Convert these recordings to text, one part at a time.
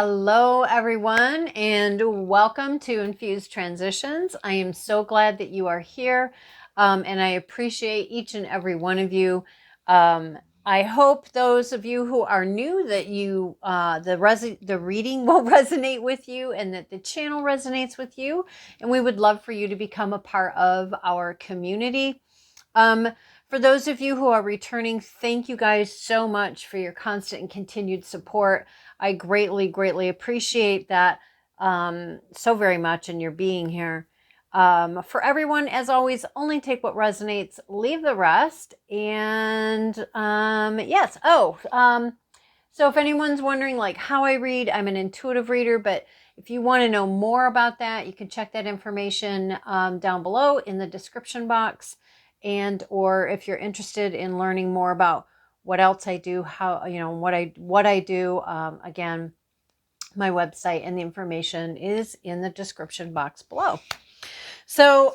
Hello, everyone, and welcome to Infused Transitions. I am so glad that you are here, and I appreciate each and every one of you. I hope those of you who are new that you the reading will resonate with you, and that the channel resonates with you. And we would love for you to become a part of our community. For those of you who are returning, thank you guys so much for your constant and continued support. I greatly, greatly appreciate that so very much, and your being here. For everyone, as always, only take what resonates, leave the rest. And yes. So if anyone's wondering like how I read, I'm an intuitive reader, but if you want to know more about that, you can check that information down below in the description box. And or if you're interested in learning more about what else I do, how, what I do, again, my website and the information is in the description box below. So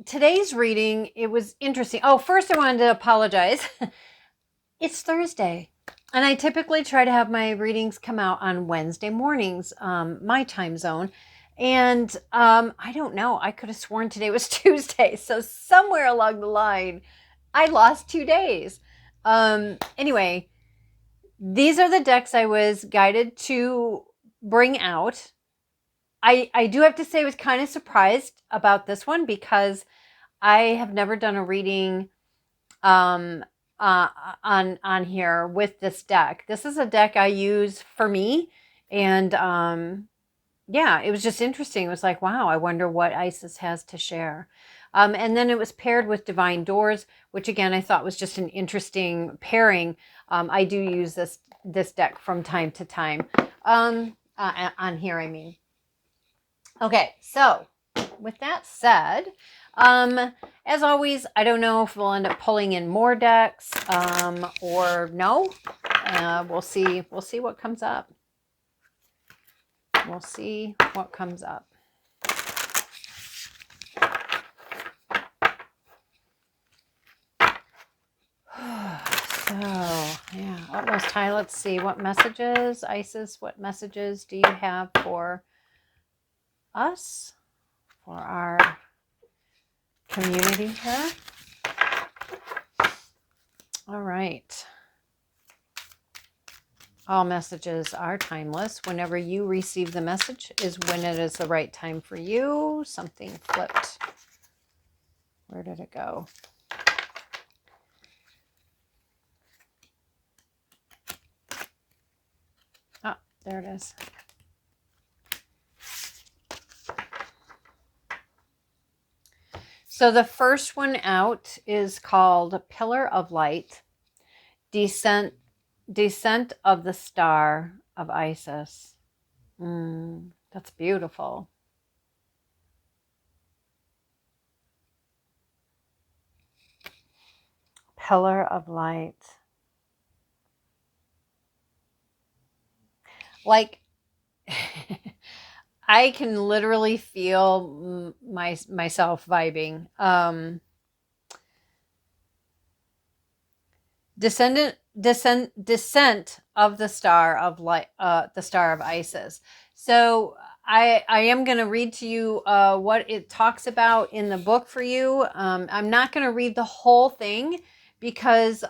today's reading, it was interesting. Oh, first I wanted to apologize. It's Thursday, and I typically try to have my readings come out on Wednesday mornings, my time zone. And I don't know, I could have sworn today was Tuesday. So somewhere along the line, I lost 2 days. Anyway, these are the decks I was guided to bring out. I do have to say I was kind of surprised about this one because I have never done a reading on here with this deck. This is a deck I use for me, and yeah, it was just interesting. It was like, wow, I wonder what Isis has to share. And then it was paired with Divine Doors, which again I thought was just an interesting pairing. I do use this deck from time to time on here, I mean. Okay, so with that said, as always, I don't know if we'll end up pulling in more decks or no. We'll see. We'll see what comes up. We'll see what comes up. So, yeah, almost high. Let's see what messages, Isis, what messages do you have for us, for our community here? All right. All messages are timeless. Whenever you receive the message is when it is the right time for you. Something flipped. Where did it go? Ah, there it is. So the first one out is called Pillar of Light, Descent of the Star of Isis. That's beautiful. Pillar of Light. Like, I can literally feel myself vibing. Descent of the Star of Light, the Star of Isis. So I am going to read to you what it talks about in the book for you. I'm not going to read the whole thing because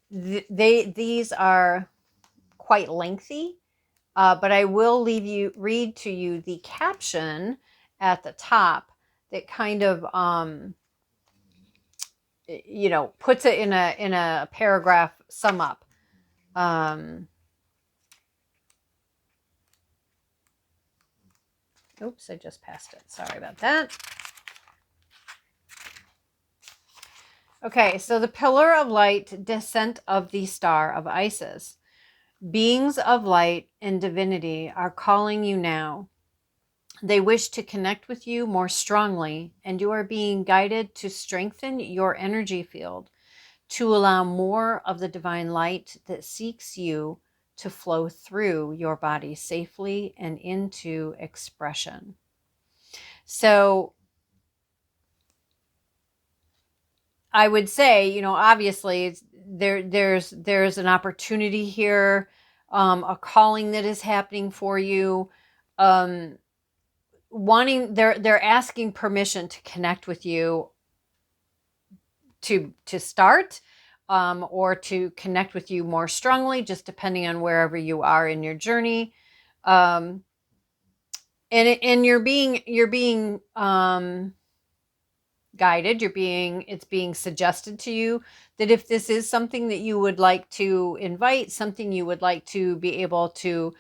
these are quite lengthy. But I will read to you the caption at the top that kind of puts it in a paragraph sum up. Oops, I just passed it. Sorry about that. Okay, so the Pillar of Light, Descent of the Star of Isis. Beings of light and divinity are calling you now. They wish to connect with you more strongly, and you are being guided to strengthen your energy field, to allow more of the divine light that seeks you to flow through your body safely and into expression. So I would say, obviously there's an opportunity here a calling that is happening for you, they're asking permission to connect with you, to start, or to connect with you more strongly, just depending on wherever you are in your journey. And you're being guided. It's being suggested to you that if this is something that you would like to invite, something you would like to be able to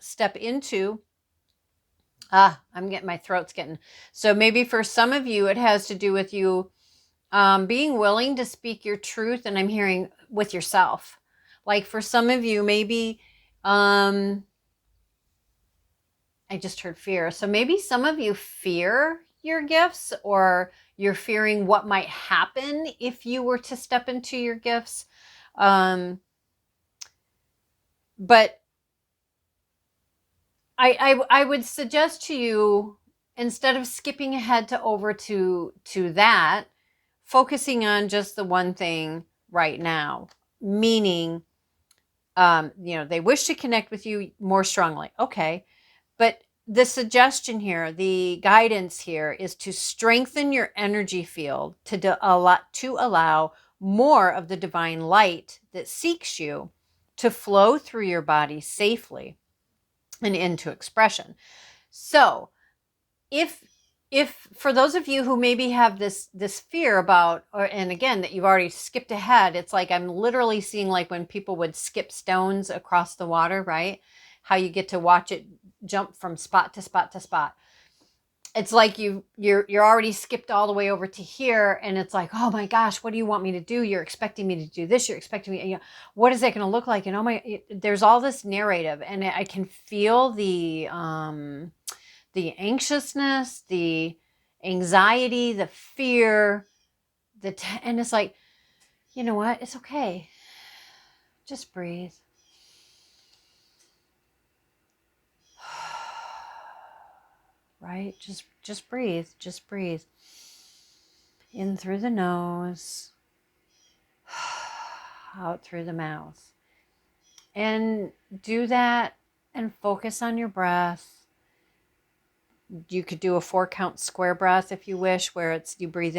step into. My throat's getting, so maybe for some of you, it has to do with you being willing to speak your truth. And I'm hearing with yourself. Like for some of you, maybe, I just heard fear. So maybe some of you fear your gifts, or you're fearing what might happen if you were to step into your gifts. But I would suggest to you, instead of skipping ahead to that, focusing on just the one thing right now, meaning, they wish to connect with you more strongly. Okay. But the suggestion here, the guidance here, is to strengthen your energy field to allow more of the divine light that seeks you to flow through your body safely and into expression. So if for those of you who maybe have this fear about, and again, that you've already skipped ahead, it's like I'm literally seeing like when people would skip stones across the water, right? How you get to watch it jump from spot to spot to spot. It's like you're already skipped all the way over to here, and it's like, oh my gosh, what do you want me to do? You're expecting me to do this. You're expecting me, what is that going to look like? And there's all this narrative, and I can feel the anxiousness, the anxiety, the fear, and it's like, you know what? It's okay. Just breathe. Right? Just breathe. Just breathe. In through the nose, out through the mouth. And do that and focus on your breath. You could do a 4-count square breath if you wish, where you breathe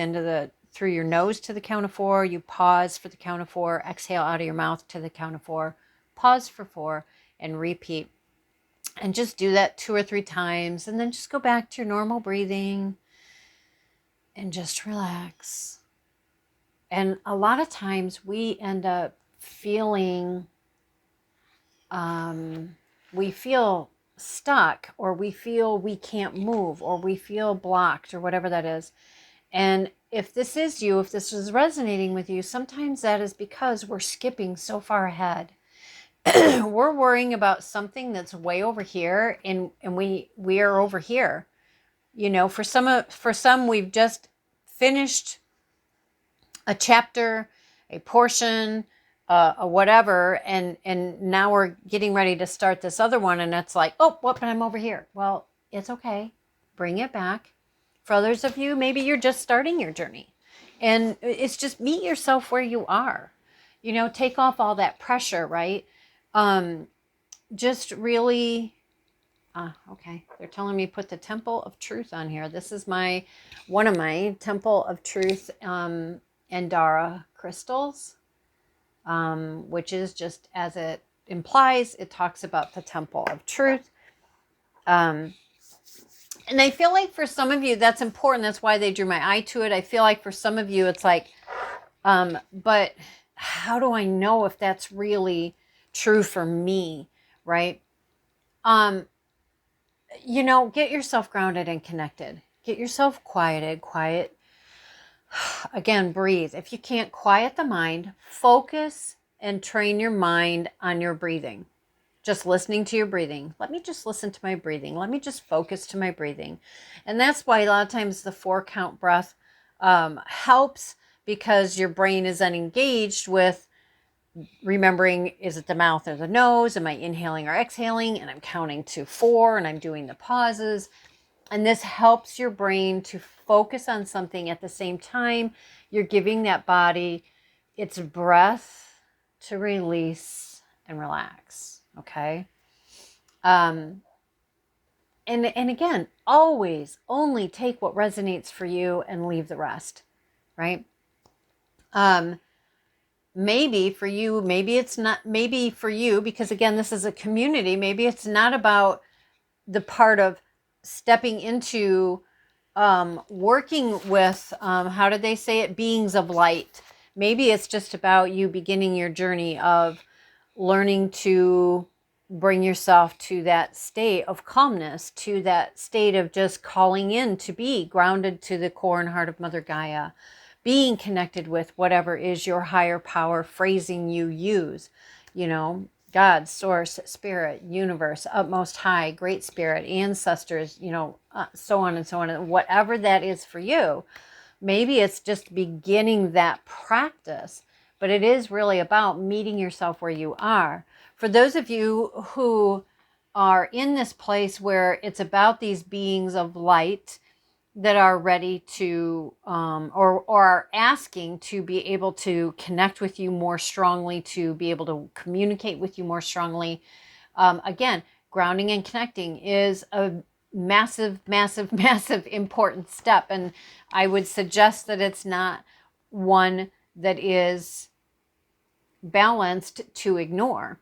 through your nose to the count of 4, you pause for the count of 4, exhale out of your mouth to the count of 4, pause for 4, and repeat. And just do that 2 or 3 times, and then just go back to your normal breathing and just relax. And a lot of times we end up feeling, we feel stuck, or we feel we can't move, or we feel blocked, or whatever that is. And if this is resonating with you, sometimes that is because we're skipping so far ahead. We're worrying about something that's way over here, and we are over here. For some, we've just finished a chapter, a portion, a whatever, and now we're getting ready to start this other one, and it's like, oh, what? But I'm over here. Well, it's okay. Bring it back. For others of you, maybe you're just starting your journey, and it's just meet yourself where you are. Take off all that pressure, right? Just really, okay. They're telling me put the Temple of Truth on here. This is one of my Temple of Truth Andara crystals, which is, just as it implies, it talks about the Temple of Truth. And I feel like for some of you, that's important. That's why they drew my eye to it. I feel like for some of you, it's like, but how do I know if that's really true for me, right? Get yourself grounded and connected. Get yourself quiet. Again, breathe. If you can't quiet the mind, focus and train your mind on your breathing. Just listening to your breathing. Let me just listen to my breathing. Let me just focus to my breathing. And that's why a lot of times the 4-count breath helps, because your brain is then engaged with remembering, is it the mouth or the nose? Am I inhaling or exhaling? And I'm counting to 4, and I'm doing the pauses. And this helps your brain to focus on something at the same time. You're giving that body its breath to release and relax. Okay. And again, always only take what resonates for you and leave the rest, right? Maybe for you, maybe it's not, maybe for you, because again, this is a community, maybe it's not about the part of stepping into working with, how did they say it? Beings of light. Maybe it's just about you beginning your journey of learning to bring yourself to that state of calmness, to that state of just calling in to be grounded to the core and heart of Mother Gaia, being connected with whatever is your higher power phrasing you use, you know, God, source, spirit, universe, utmost high, great spirit, ancestors, you know, so on and so on. And whatever that is for you, maybe it's just beginning that practice, but it is really about meeting yourself where you are. For those of you who are in this place where it's about these beings of light that are ready to, or are asking to be able to connect with you more strongly, to be able to communicate with you more strongly. Again, grounding and connecting is a massive, massive, massive important step. And I would suggest that it's not one that is balanced to ignore.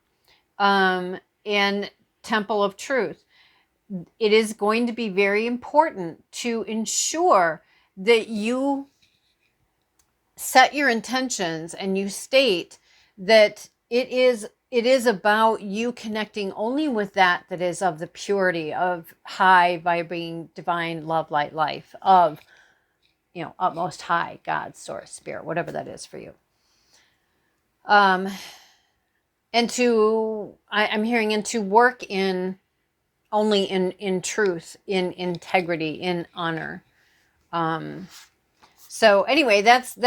And Temple of Truth, it is going to be very important to ensure that you set your intentions and you state that it is about you connecting only with that is of the purity of high vibrating divine love, light, life, of, you know, utmost high, God, source, spirit, whatever that is for you. And to, I'm hearing, and to work in only in truth, in integrity, in honor. So anyway, that's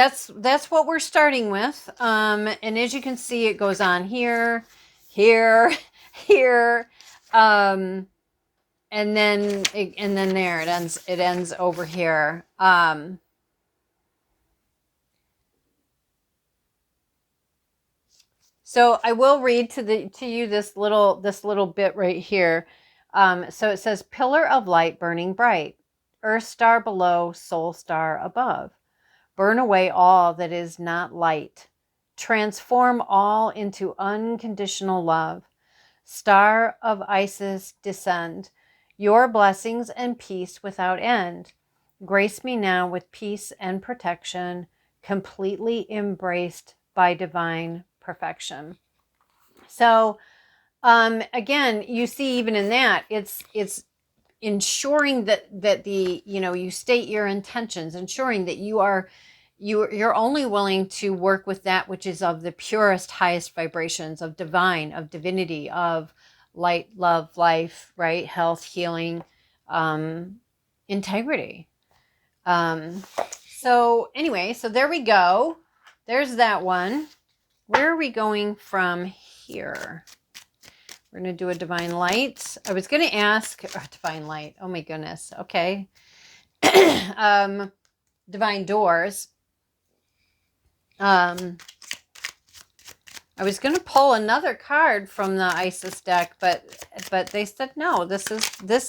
what we're starting with. And as you can see, it goes on here, here, here, and then there it ends. It ends over here. So I will read to you this little bit right here. So it says, pillar of light burning bright, earth star below, soul star above. Burn away all that is not light. Transform all into unconditional love. Star of Isis, descend. Your blessings and peace without end. Grace me now with peace and protection, completely embraced by divine perfection. So, again, you see, even in that, it's ensuring that the, you know, you state your intentions, ensuring that you're only willing to work with that which is of the purest, highest vibrations of divine, of divinity, of light, love, life, right? Health, healing, integrity. So anyway, so there we go. There's that one. Where are we going from here? We're going to do a divine light. I was going to ask, divine light. Oh my goodness. Okay. Divine doors. I was going to pull another card from the Isis deck, but they said no. This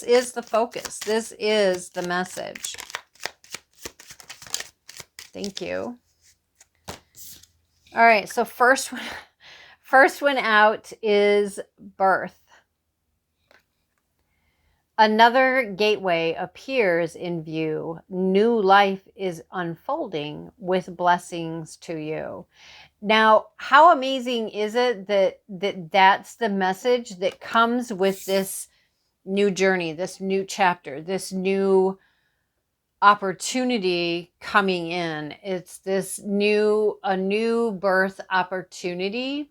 is the focus. This is the message. Thank you. All right. So first one out is birth. Another gateway appears in view. New life is unfolding with blessings to you. Now, how amazing is it that's the message that comes with this new journey, this new chapter, this new opportunity coming in. It's a new birth opportunity,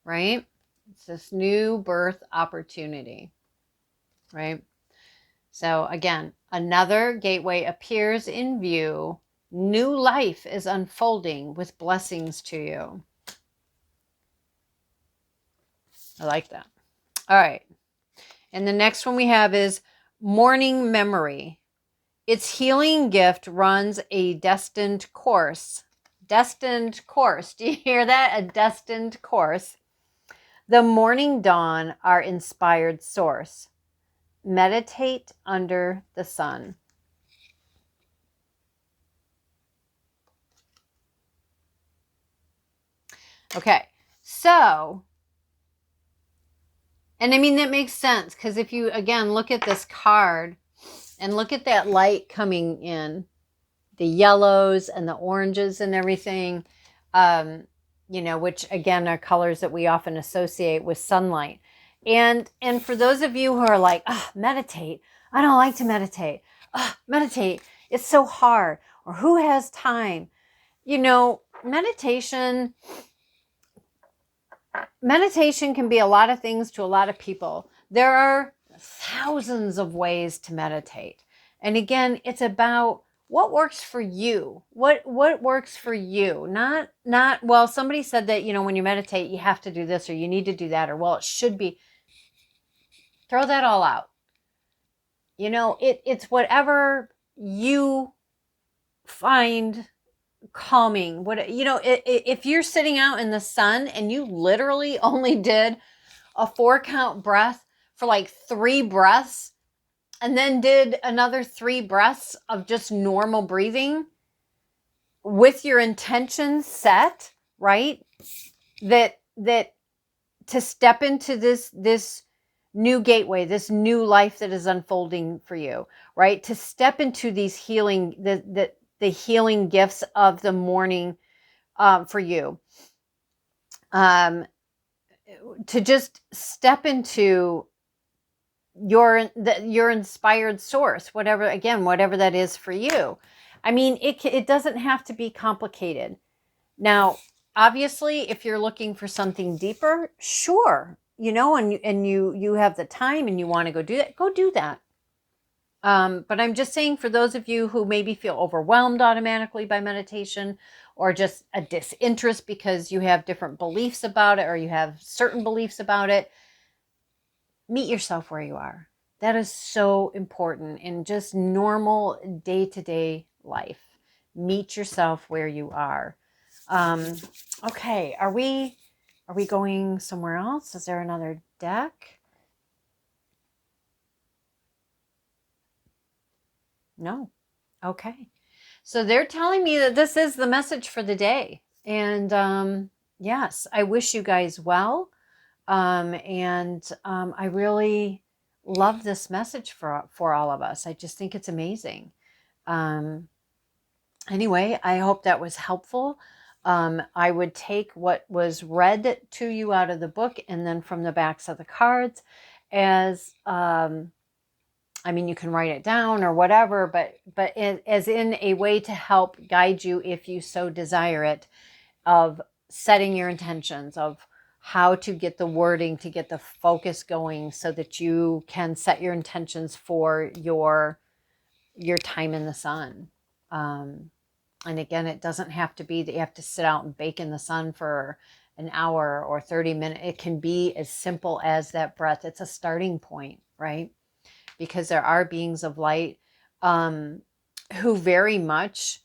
right? It's this new birth opportunity, right? So again, another gateway appears in view. New life is unfolding with blessings to you. I like that. All right. And the next one we have is morning memory. Its healing gift runs a destined course. Destined course. Do you hear that? A destined course. The morning dawn, our inspired source. Meditate under the sun. Okay, so, and I mean, that makes sense because if you, again, look at this card and look at that light coming in, the yellows and the oranges and everything, you know, which again are colors that we often associate with sunlight. And for those of you who are like, oh, meditate, I don't like to meditate. Oh, meditate, it's so hard. Or who has time? You know, meditation can be a lot of things to a lot of people. There are thousands of ways to meditate. And again, it's about what works for you. What works for you? Not well, somebody said that, you know, when you meditate, you have to do this or you need to do that, or well, it should be. Throw that all out. You know, it's whatever you find calming. What, you know, if you're sitting out in the sun and you literally only did a 4-count breath for like 3 breaths and then did another 3 breaths of just normal breathing with your intention set, right? That to step into this new gateway, this new life that is unfolding for you, right? To step into these healing, the healing gifts of the morning for you. To just step into your inspired source, whatever that is for you. I mean, it doesn't have to be complicated. Now, obviously, if you're looking for something deeper, sure, you know, and you have the time and you want to go do that. But I'm just saying, for those of you who maybe feel overwhelmed automatically by meditation, or just a disinterest because you have different beliefs about it, or you have certain beliefs about it, meet yourself where you are. That is so important in just normal day-to-day life. Meet yourself where you are. Okay, are we going somewhere else? Is there another deck? No. Okay. So they're telling me that this is the message for the day. And yes, I wish you guys well. I really love this message for all of us. I just think it's amazing. Anyway, I hope that was helpful. I would take what was read to you out of the book and then from the backs of the cards as, I mean, you can write it down or whatever, but as in a way to help guide you, if you so desire it, of setting your intentions, of how to get the wording, to get the focus going so that you can set your intentions for your time in the sun. And again, it doesn't have to be that you have to sit out and bake in the sun for an hour or 30 minutes. It can be as simple as that breath. It's a starting point, right? Because there are beings of light who very much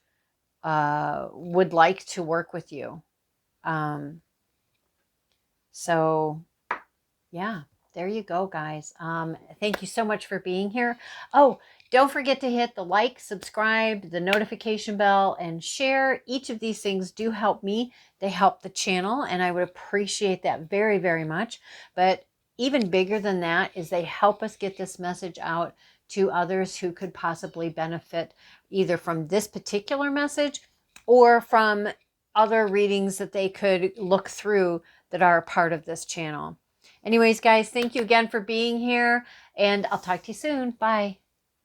would like to work with you. So yeah, there you go, guys. Thank you so much for being here. Oh, don't forget to hit the like, subscribe, the notification bell, and share. Each of these things do help me. They help the channel, and I would appreciate that very, very much. But even bigger than that is they help us get this message out to others who could possibly benefit either from this particular message or from other readings that they could look through that are a part of this channel. Anyways, guys, thank you again for being here, and I'll talk to you soon. Bye.